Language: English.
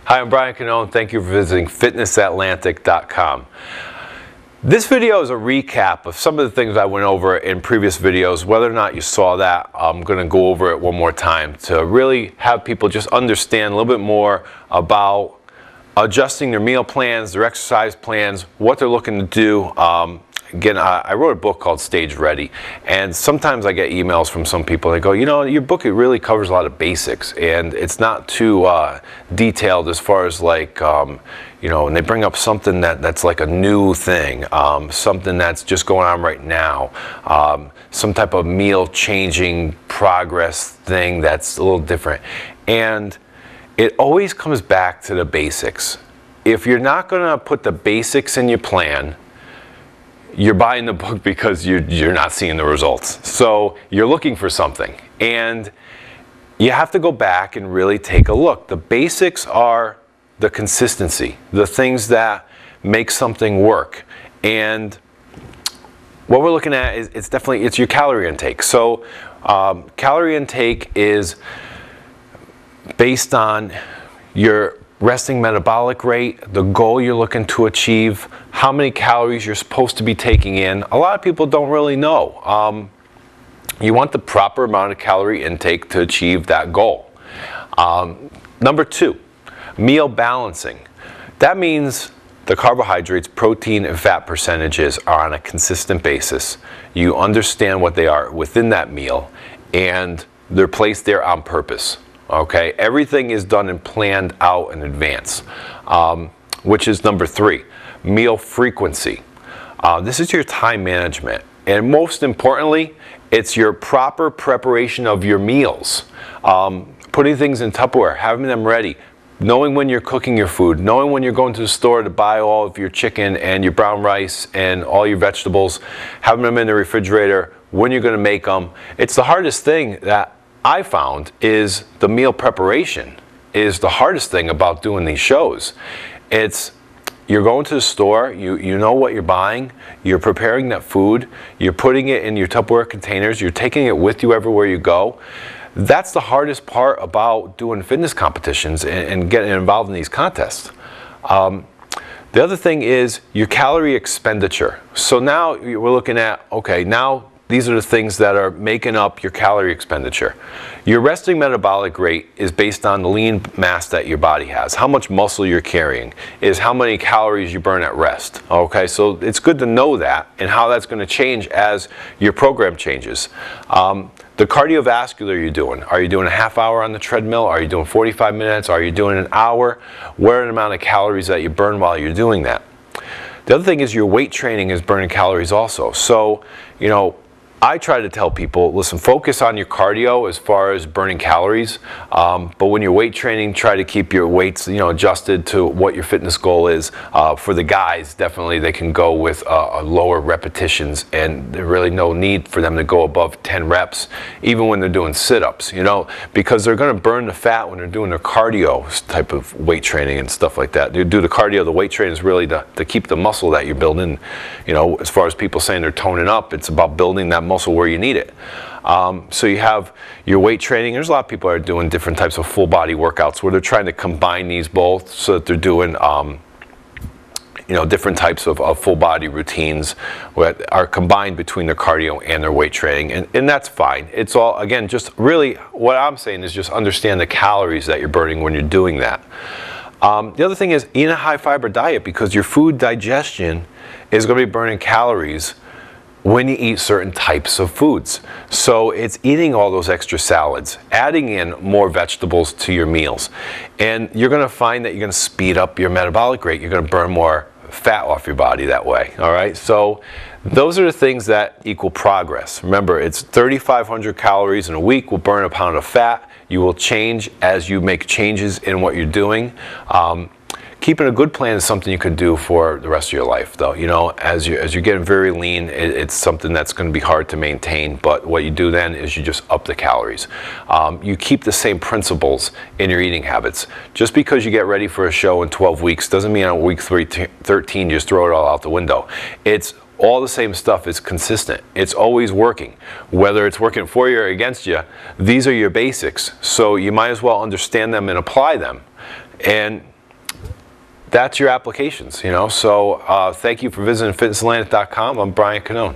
Hi, I'm Brian Cannone. Thank you for visiting fitnessatlantic.com. This video is a recap of some of the things I went over in previous videos. Whether or not you saw that, I'm going to go over it one more time to really have people just understand a little bit more about adjusting their meal plans, their exercise plans, what they're looking to do. Again, I wrote a book called Stage Ready, and sometimes I get emails from some people. They go, you know, your book, it really covers a lot of basics, and it's not too detailed as far as like, you know, and they bring up something that's like a new thing, something that's just going on right now, some type of meal changing progress thing that's a little different. And it always comes back to the basics. If you're not going to put the basics in your plan, you're buying the book because you're not seeing the results. So you're looking for something, and you have to go back and really take a look. The basics are the consistency, the things that make something work. And what we're looking at is it's your calorie intake. So calorie intake is based on your resting metabolic rate, the goal you're looking to achieve, how many calories you're supposed to be taking in. A lot of people don't really know. You want the proper amount of calorie intake to achieve that goal. Number two, meal balancing. That means the carbohydrates, protein, and fat percentages are on a consistent basis. You understand what they are within that meal, and they're placed there on purpose. Okay, everything is done and planned out in advance, which is number three. Meal frequency. This is your time management, and most importantly, it's your proper preparation of your meals. Putting things in Tupperware, having them ready, knowing when you're cooking your food, knowing when you're going to the store to buy all of your chicken and your brown rice and all your vegetables, having them in the refrigerator, when you're going to make them. It's the hardest thing that I found is the meal preparation is the hardest thing about doing these shows. You're going to the store, you know what you're buying, you're preparing that food, you're putting it in your Tupperware containers, you're taking it with you everywhere you go. That's the hardest part about doing fitness competitions and getting involved in these contests. The other thing is your calorie expenditure. So now we're looking at, okay, now these are the things that are making up your calorie expenditure. Your resting metabolic rate is based on the lean mass that your body has. How much muscle you're carrying is how many calories you burn at rest. Okay, so it's good to know that and how that's going to change as your program changes. The cardiovascular you're doing. Are you doing a half hour on the treadmill? Are you doing 45 minutes? Are you doing an hour? What are the amount of calories that you burn while you're doing that? The other thing is your weight training is burning calories also. So, you know, I try to tell people, listen, focus on your cardio as far as burning calories, but when you're weight training, try to keep your weights, you know, adjusted to what your fitness goal is. For the guys, definitely they can go with lower repetitions, and there's really no need for them to go above 10 reps, even when they're doing sit-ups, you know, because they're going to burn the fat when they're doing their cardio type of weight training and stuff like that. You do the cardio, the weight training is really to keep the muscle that you're building. You know, as far as people saying they're toning up, it's about building that muscle where you need it. So you have your weight training. There's a lot of people that are doing different types of full body workouts where they're trying to combine these both so that they're doing you know, different types of full body routines that are combined between their cardio and their weight training, and that's fine. It's all, again, just really what I'm saying is just understand the calories that you're burning when you're doing that. The other thing is eat a high fiber diet, because your food digestion is going to be burning calories when you eat certain types of foods. So it's eating all those extra salads, adding in more vegetables to your meals, and you're going to find that you're going to speed up your metabolic rate. You're going to burn more fat off your body that way. All right, so those are the things that equal progress. Remember, it's 3,500 calories in a week will burn a pound of fat. You will change as you make changes in what you're doing. Keeping a good plan is something you could do for the rest of your life, though. You know, as you're getting very lean, it's something that's going to be hard to maintain. But what you do then is you just up the calories. You keep the same principles in your eating habits. Just because you get ready for a show in 12 weeks doesn't mean on week 13 you just throw it all out the window. It's all the same stuff is consistent. It's always working. Whether it's working for you or against you, these are your basics. So you might as well understand them and apply them. And that's your applications, you know. So thank you for visiting fitnessatlantic.com. I'm Brian Cannone.